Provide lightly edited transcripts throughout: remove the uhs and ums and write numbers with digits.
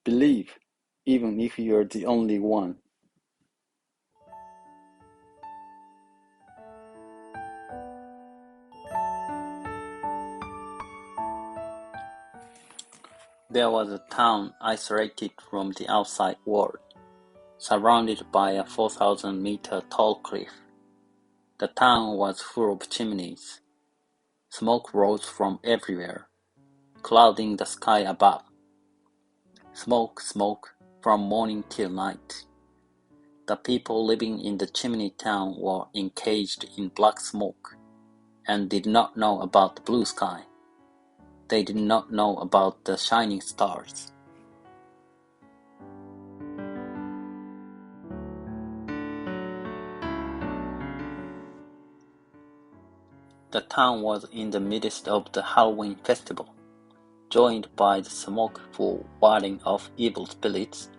believe, even if you're the only one. There was a town isolated from the outside world, surrounded by a 4,000-meter tall cliff. The town was full of chimneys. Smoke rose from everywhere, clouding the sky above. Smoke, smoke, from morning till night. The people living in the chimney town were encaged in black smoke, and did not know about the blue sky. They did not know about the shining stars. The town was in the midst of the Halloween festival. Joined by the smokeful warding of evil spirits,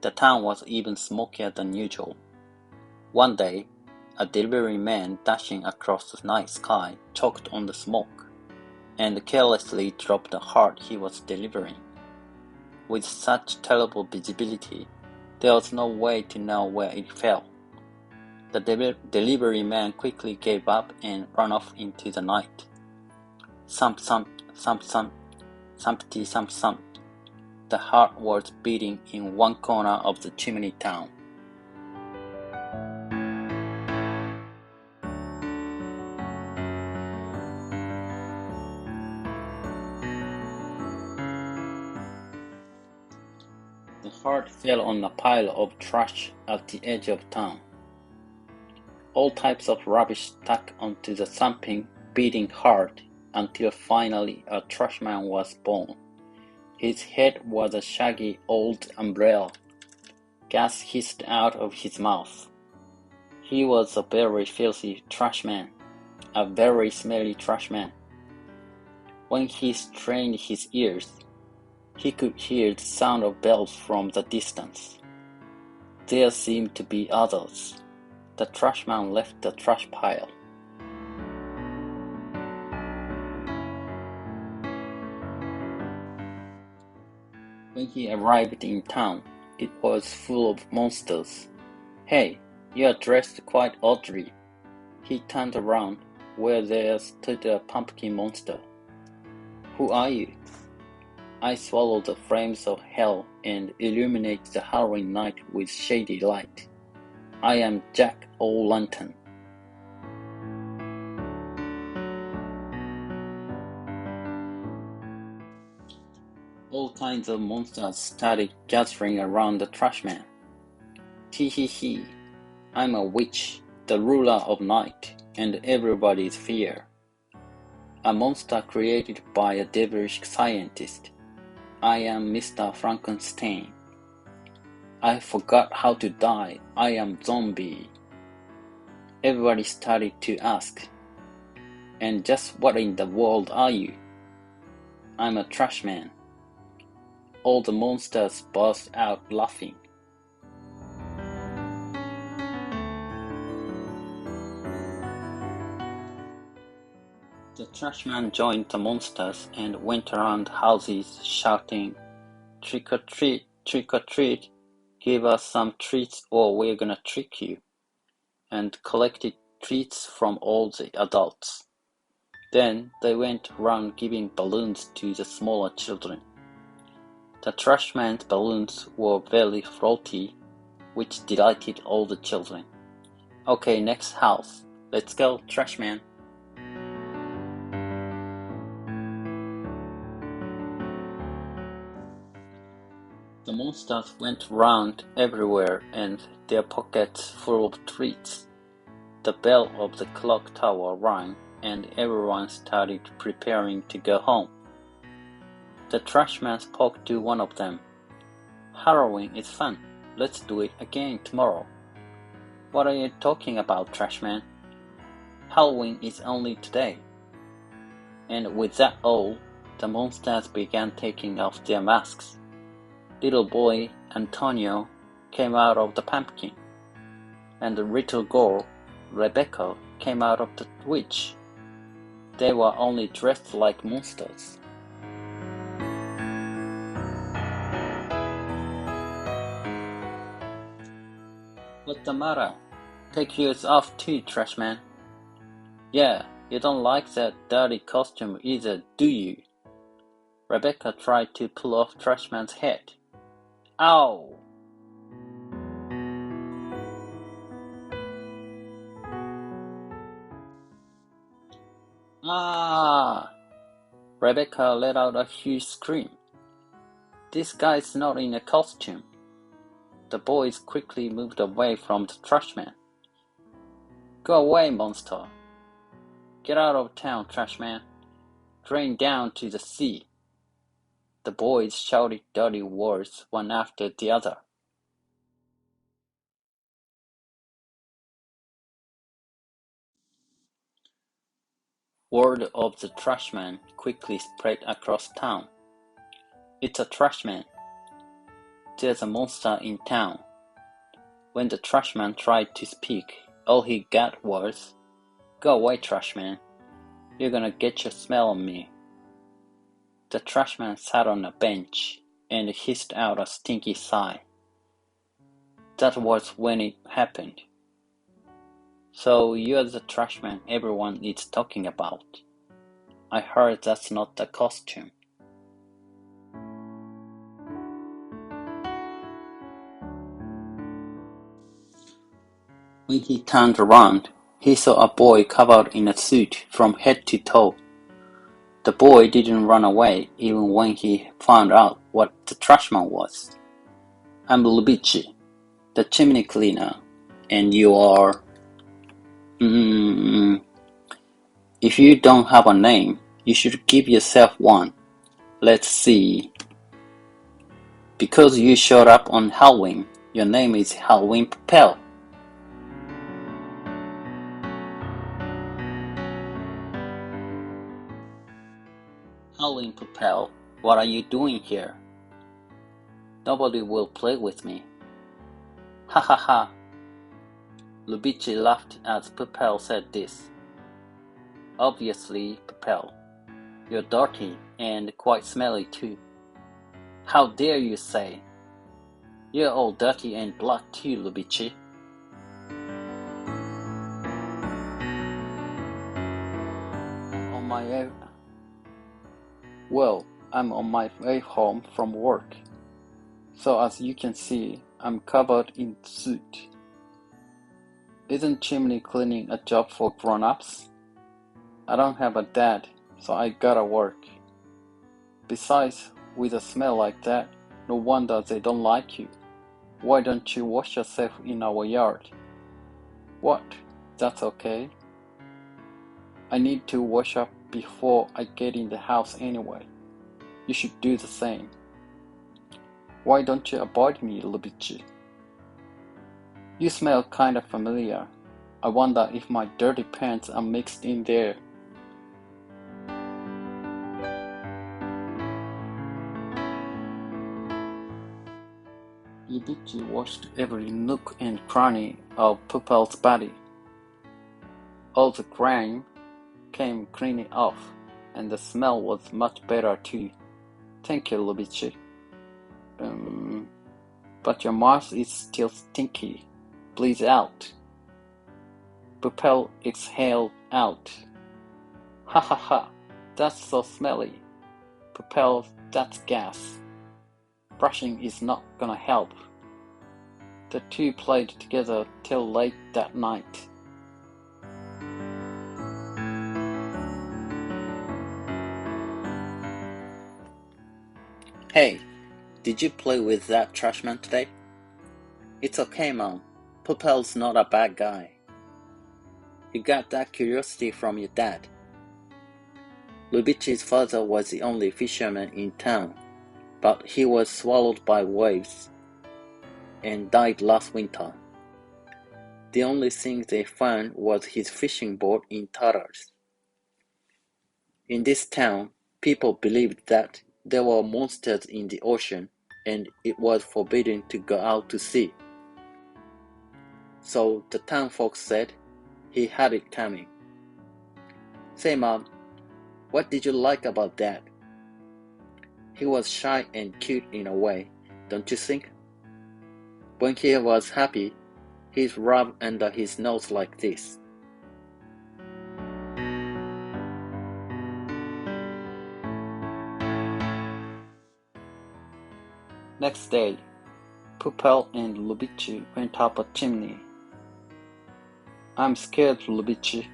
the town was even smokier than usual. One day, a delivery man dashing across the night sky choked on the smoke, and carelessly dropped the heart he was delivering. With such terrible visibility, there was no way to know where it fell. The delivery man quickly gave up and ran off into the night. Thump, thump, thump, thump, thumpty, thump, thump. The heart was beating in one corner of the chimney town. The heart fell on a pile of trash at the edge of town. All types of rubbish stuck onto the thumping, beating heart until finally a trashman was born. His head was a shaggy old umbrella. Gas hissed out of his mouth. He was a very filthy trashman, a very smelly trashman. When he strained his ears, he could hear the sound of bells from the distance. There seemed to be others. The trashman left the trash pile. When he arrived in town, it was full of monsters. Hey, you are dressed quite oddly. He turned around, where there stood a pumpkin monster. Who are you? I swallow the flames of hell and illuminate the Halloween night with shady light. I am Jack O'Lantern. All kinds of monsters started gathering around the trashman. Tee hee hee, I'm a witch, the ruler of night, and everybody's fear. A monster created by a devilish scientist. I am Mr. Frankenstein. I forgot how to die. I am zombie. Everybody started to ask, and just what in the world are you? I'm a trashman. All the monsters burst out laughing. The trashman joined the monsters and went around houses shouting, "Trick or treat, trick or treat, give us some treats or we're gonna trick you," and collected treats from all the adults. Then they went around giving balloons to the smaller children. The trashman's balloons were very floaty, which delighted all the children. Okay, next house. Let's go, trashman. The monsters went round everywhere and their pockets full of treats. The bell of the clock tower rang and everyone started preparing to go home. The trashman spoke to one of them. Halloween is fun. Let's do it again tomorrow. What are you talking about, trashman? Halloween is only today. And with that all, the monsters began taking off their masks. Little boy Antonio came out of the pumpkin, and the little girl Rebecca came out of the witch. They were only dressed like monsters. What's the matter? Take yours off too, trash man. Yeah, you don't like that dirty costume either, do you? Rebecca tried to pull off Trashman's head. Ow! Ah! Rebecca let out a huge scream. This guy's not in a costume. The boys quickly moved away from the trashman. Go away, monster! Get out of town, trashman! Drain down to the sea! The boys shouted dirty words one after the other. Word of the trashman quickly spread across town. It's a trashman. There's a monster in town. When the trashman tried to speak, all he got was, Go away, trashman. You're gonna get your smell on me. The trashman sat on a bench and hissed out a stinky sigh. That was when it happened. So you're the trashman everyone is talking about. I heard that's not the costume. When he turned around, he saw a boy covered in a suit from head to toe. The boy didn't run away even when he found out what the trashman was. I'm Lubici, the chimney cleaner, and you are... If you don't have a name, you should give yourself one. Let's see. Because you showed up on Halloween, your name is Halloween Pupelle. Halloween Pupelle, what are you doing here? Nobody will play with me. Ha ha ha. Lubici laughed as Pupelle said this. Obviously, Pupelle, you're dirty and quite smelly too. How dare you say? You're all dirty and black too, Lubici. I'm on my way home from work. So as you can see, I'm covered in soot. Isn't chimney cleaning a job for grown-ups? I don't have a dad, so I gotta work. Besides, with a smell like that, no wonder they don't like you. Why don't you wash yourself in our yard? What? That's okay. I need to wash up before I get in the house anyway. You should do the same. Why don't you avoid me, Lubici? You smell kind of familiar. I wonder if my dirty pants are mixed in there. Lubici washed every nook and cranny of Pupelle's body. All the grime came cleanly off, and the smell was much better too. Thank you, Lubici. But your mouth is still stinky. Please out. Pupelle exhaled out. Ha ha ha, that's so smelly. Pupelle, that's gas. Brushing is not gonna help. The two played together till late that night. Hey, did you play with that trashman today? It's okay, Mom. Pupelle's not a bad guy. You got that curiosity from your dad. Lubici's father was the only fisherman in town, but he was swallowed by waves and died last winter. The only thing they found was his fishing boat in tatters. In this town, people believed that there were monsters in the ocean and it was forbidden to go out to sea. So the town folks said he had it coming. Say, Mom, what did you like about Dad? He was shy and cute in a way, don't you think? When he was happy, He's rubbed under his nose like this. Next day, Poupelle and Lubici went up a chimney. I'm scared, Lubici.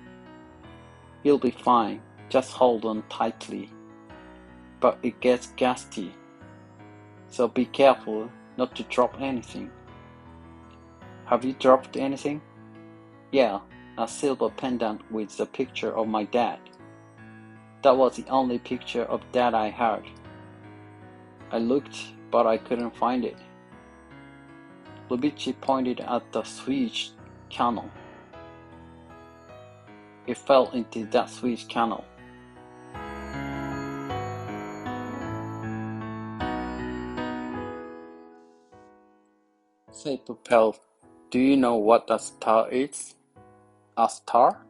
You'll be fine, just hold on tightly. But it gets gusty, so be careful not to drop anything. Have you dropped anything? Yeah, a silver pendant with the picture of my dad. That was the only picture of Dad I had. I looked, but I couldn't find it. Lubici pointed at the switch channel. It fell into that switch channel. Say, Poupelle, do you know what a star is? A star?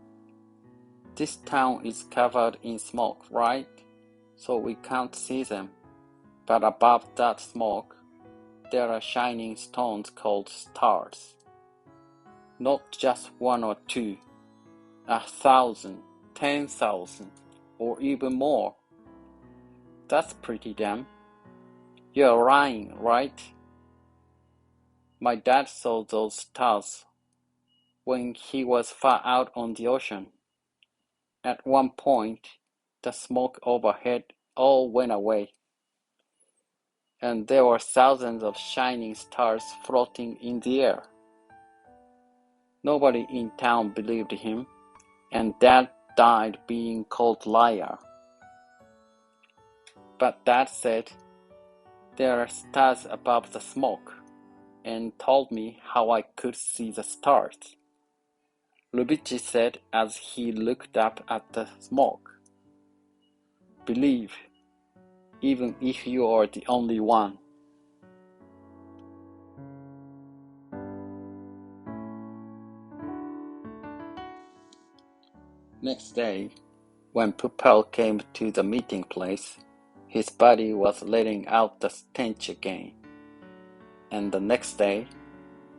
This town is covered in smoke, right? So we can't see them. But above that smoke, there are shining stones called stars. Not just one or two, 1,000, 10,000, or even more. That's pretty damn. You're lying, right? My dad saw those stars when he was far out on the ocean. At one point, the smoke overhead all went away, and there were thousands of shining stars floating in the air. Nobody in town believed him, and Dad died being called liar. But Dad said, there are stars above the smoke, and told me how I could see the stars. Lubici said as he looked up at the smoke. Believe, even if you are the only one. Next day, when Poupelle came to the meeting place, his body was letting out the stench again. And the next day,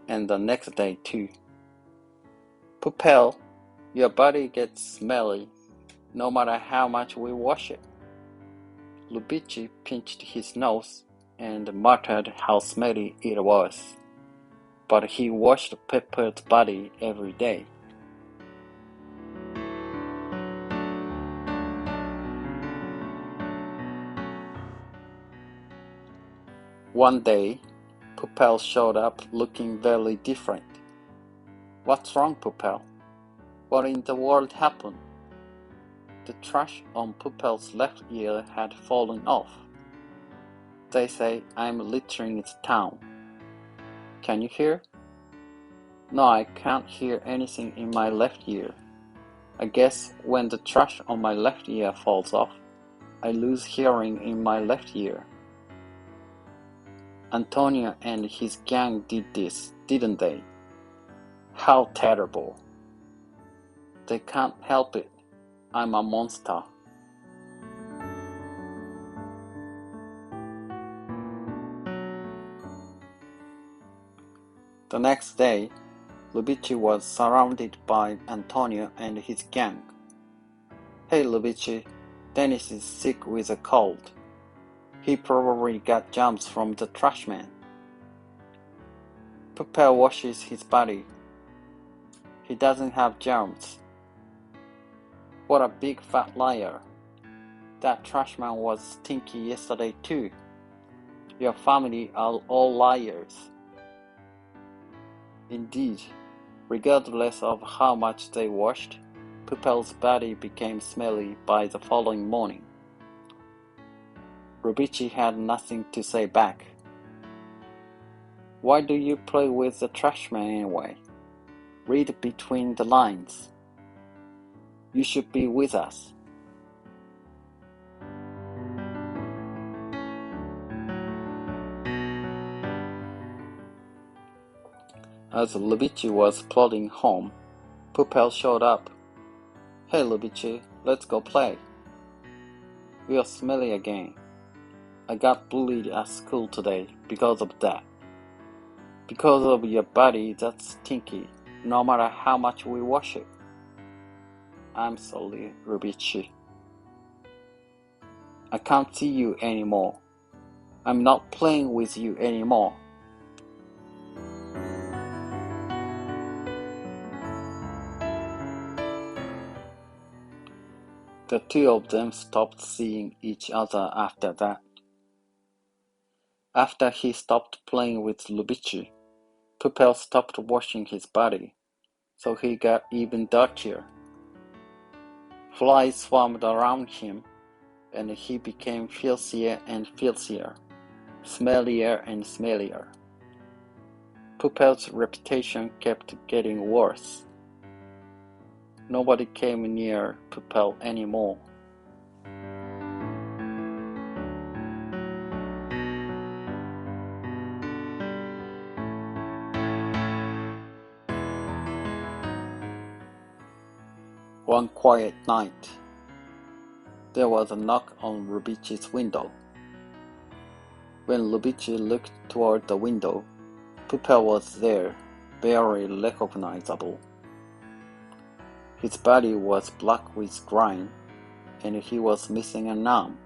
and the next day too. Poupelle, your body gets smelly, no matter how much we wash it. Lubici pinched his nose and muttered how smelly it was. But he washed Pepper's body every day. One day, Poupelle showed up looking very different. What's wrong, Poupelle? What in the world happened? The trash on Poupelle's left ear had fallen off. They say I'm littering the town. Can you hear? No, I can't hear anything in my left ear. I guess when the trash on my left ear falls off, I lose hearing in my left ear. Antonio and his gang did this, didn't they? How terrible. They can't help it. I'm a monster. The next day, Lubici was surrounded by Antonio and his gang. Hey Lubici, Dennis is sick with a cold. He probably got germs from the trash man. Poupelle washes his body. He doesn't have germs. What a big fat liar. That trash man was stinky yesterday too. Your family are all liars. Indeed, regardless of how much they washed, Poupelle's body became smelly by the following morning. Lubici had nothing to say back. Why do you play with the trash man anyway? Read between the lines. You should be with us. As Lubici was plodding home, Poupelle showed up. Hey Lubici, let's go play. You're smelly again. I got bullied at school today because of that. Because of your body that's stinky, no matter how much we wash it. I'm sorry, Rubici. I can't see you anymore. I'm not playing with you anymore. The two of them stopped seeing each other after that. After he stopped playing with Lubici, Pupelle stopped washing his body, so he got even dirtier. Flies swarmed around him, and he became filthier and filthier, smellier and smellier. Pupelle's reputation kept getting worse. Nobody came near Pupelle anymore. One quiet night, there was a knock on Lubici's window. When Lubici looked toward the window, Pupelle was there, barely recognizable. His body was black with grime, and he was missing an arm.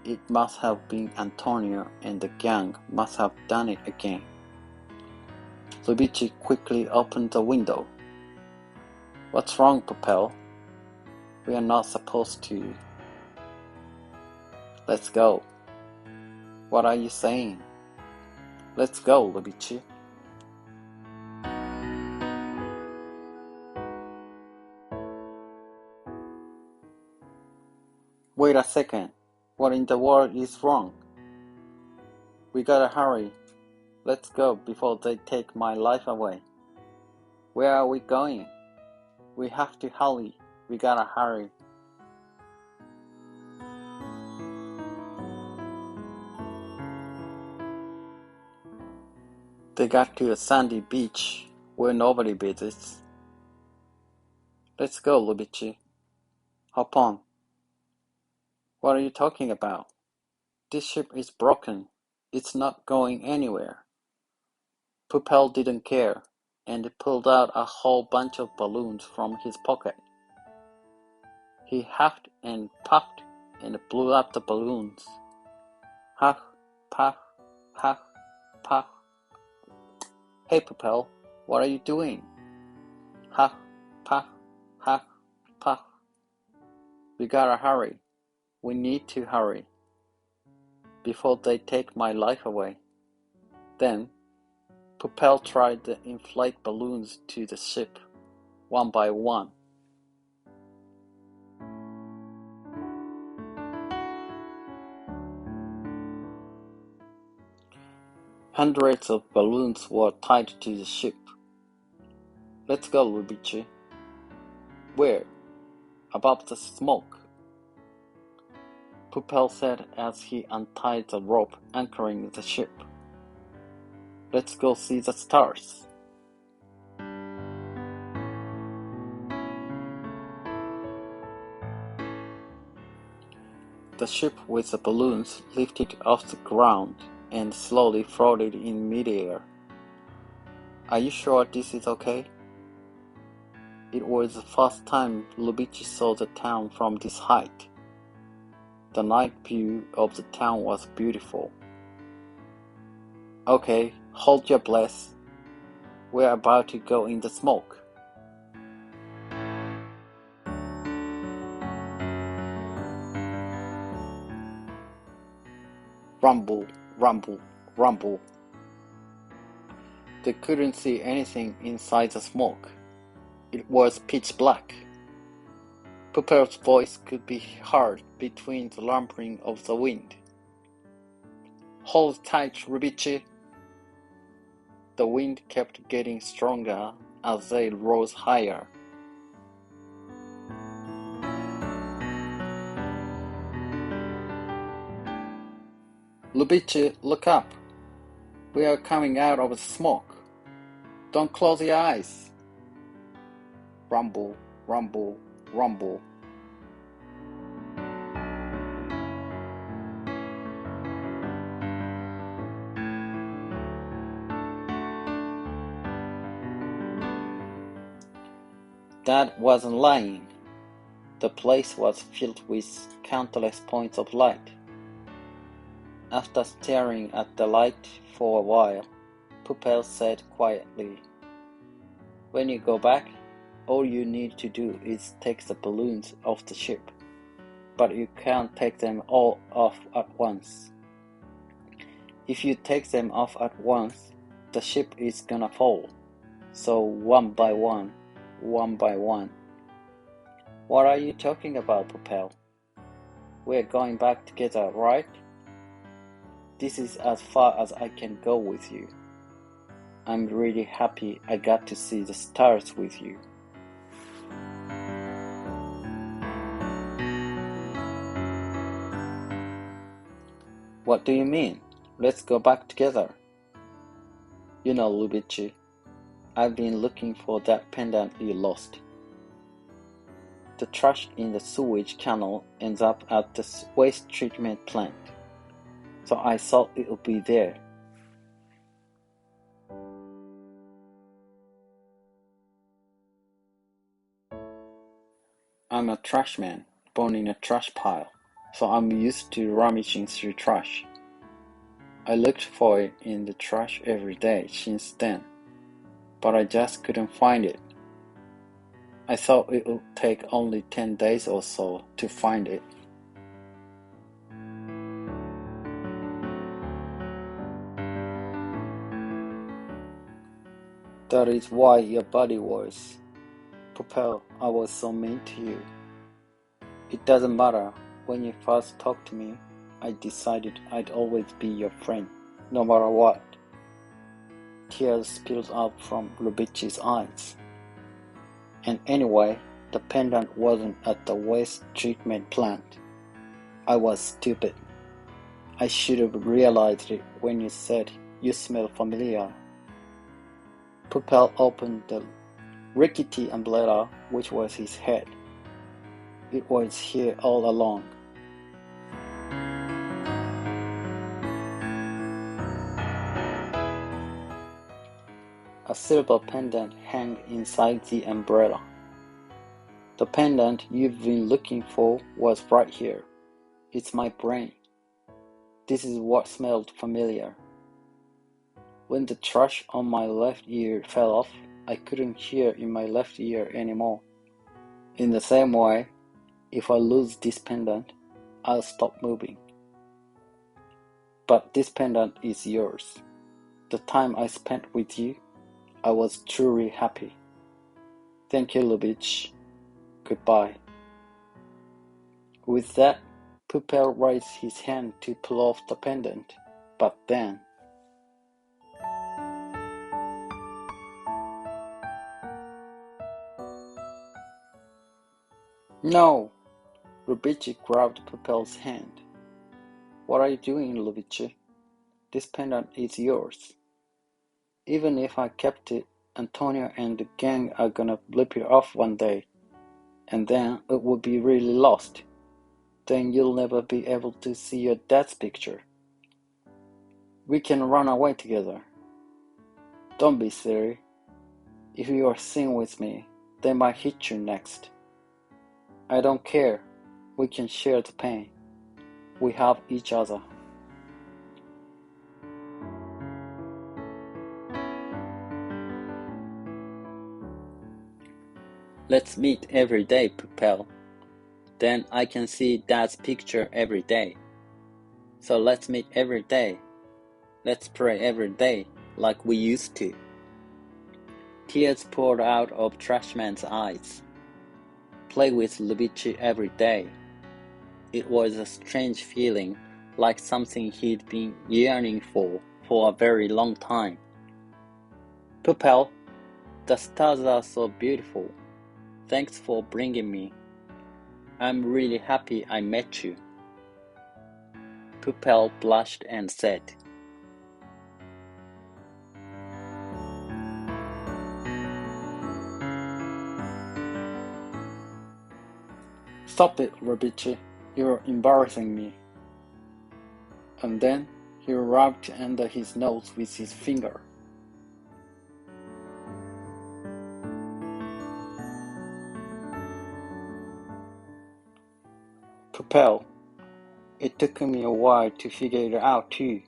It must have been Antonio, and the gang must have done it again. Lubici quickly opened the window. What's wrong, Pupelle? We are not supposed to. Let's go. What are you saying? Let's go, Lubici. Wait a second. What in the world is wrong? We gotta hurry. Let's go before they take my life away. Where are we going? We have to hurry. We gotta hurry. They got to a sandy beach where nobody visits. Let's go, Lubici. Hop on. What are you talking about? This ship is broken. It's not going anywhere. Pupelle didn't care, and pulled out a whole bunch of balloons from his pocket. He huffed and puffed and blew up the balloons. Huff, puff, huff, puff. Hey, Pupelle, what are you doing? Huff, puff, huff, puff. We gotta hurry. We need to hurry. Before they take my life away. Then, Pupelle tried to inflate balloons to the ship, one by one. Hundreds of balloons were tied to the ship. Let's go, Lubici. Where? Above the smoke, Pupelle said as he untied the rope anchoring the ship. Let's go see the stars. The ship with the balloons lifted off the ground and slowly floated in midair. Are you sure this is okay? It was the first time Lubici saw the town from this height. The night view of the town was beautiful. Okay, hold your breath. We're about to go in the smoke. Rumble, rumble, rumble. They couldn't see anything inside the smoke. It was pitch black. Pupelle's voice could be heard between the rumbling of the wind. Hold tight, Rubici. The wind kept getting stronger as they rose higher. Lubici, look up. We are coming out of the smoke. Don't close your eyes. Rumble, rumble, rumble. Dad wasn't lying. The place was filled with countless points of light. After staring at the light for a while, Poupelle said quietly, "When you go back, all you need to do is take the balloons off the ship. But you can't take them all off at once. If you take them off at once, the ship is gonna fall. So one by one, one by one." "What are you talking about, Poupelle? We're going back together, right? This is as far as I can go with you. I'm really happy I got to see the stars with you." "What do you mean? Let's go back together." "You know, Lubici, I've been looking for that pendant you lost. The trash in the sewage canal ends up at the waste treatment plant, so I thought it would be there." "I'm a trash man, born in a trash pile, so I'm used to rummaging through trash. I looked for it in the trash every day since then, but I just couldn't find it. I thought it would take only 10 days or so to find it." "That is why your body was. Poupelle, I was so mean to you. It doesn't matter. When you first talked to me, I decided I'd always be your friend, no matter what." Tears spilled out from Lubitsch's eyes. "And anyway, the pendant wasn't at the waste treatment plant. I was stupid. I should have realized it when you said you smell familiar." Poupelle opened the rickety umbrella which was his head. "It was here all along." A silver pendant hung inside the umbrella. "The pendant you've been looking for was right here. It's my brain. This is what smelled familiar. When the trash on my left ear fell off, I couldn't hear in my left ear anymore. In the same way, if I lose this pendant, I'll stop moving. But this pendant is yours. The time I spent with you, I was truly happy. Thank you, Lubitsch. Goodbye." With that, Poupelle raised his hand to pull off the pendant, but then... "No!" Lubitsch grabbed Poupelle's hand. "What are you doing, Lubitsch? This pendant is yours. Even if I kept it, Antonio and the gang are gonna rip it off one day, and then it will be really lost. Then you'll never be able to see your dad's picture. We can run away together. Don't be silly. If you are seen with me, they might hit you next. I don't care. We can share the pain. We have each other." "Let's meet every day, Poupelle. Then I can see Dad's picture every day. So let's meet every day. Let's pray every day, like we used to." Tears poured out of Trashman's eyes. Play with Lubitsch every day. It was a strange feeling, like something he'd been yearning for a very long time. "Poupelle, the stars are so beautiful. Thanks for bringing me. I'm really happy I met you." Poupelle blushed and said, "Stop it, Lubitsch. You're embarrassing me." And then he rubbed under his nose with his finger. Pupelle. It took me a while to figure it out too.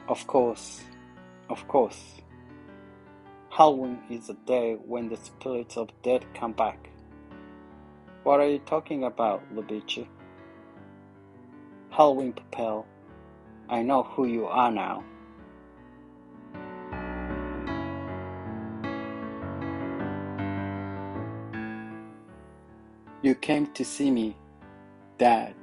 Of course. Halloween is the day when the spirits of dead come back. What are you talking about, Lubici? Halloween, Pupelle. I know who you are now. You came to see me, Dad.